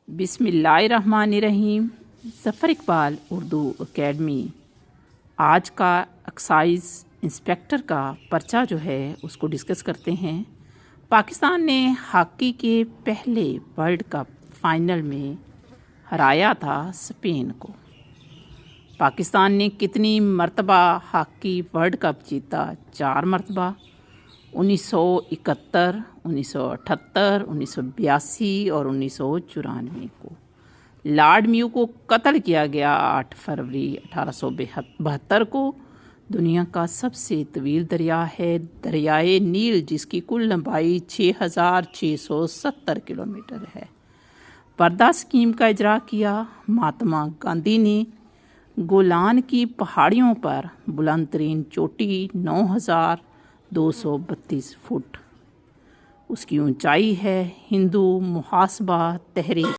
बिस्मिल्लाहिर्रहमानिर्रहीम। ज़फ़र इकबाल उर्दू एकेडमी। आज का एक्साइज इंस्पेक्टर का पर्चा जो है उसको डिस्कस करते हैं। पाकिस्तान ने हॉकी के पहले वर्ल्ड कप फाइनल में हराया था स्पेन को। पाकिस्तान ने कितनी मरतबा हॉकी वर्ल्ड कप जीता? 4 मरतबा। 1971, 1978, 1982 और 1994 को। लॉर्ड म्यू को कत्ल किया गया 8 फरवरी 1872 को। दुनिया का सबसे तवील दरिया है दरियाए नील, जिसकी कुल लंबाई 6670 किलोमीटर है। पर्दा स्कीम का इजरा किया महात्मा गांधी ने। गोलान की पहाड़ियों पर बुलंद तरीन चोटी 9232 फुट उसकी ऊंचाई है। हिंदू मुहासबा तहरीक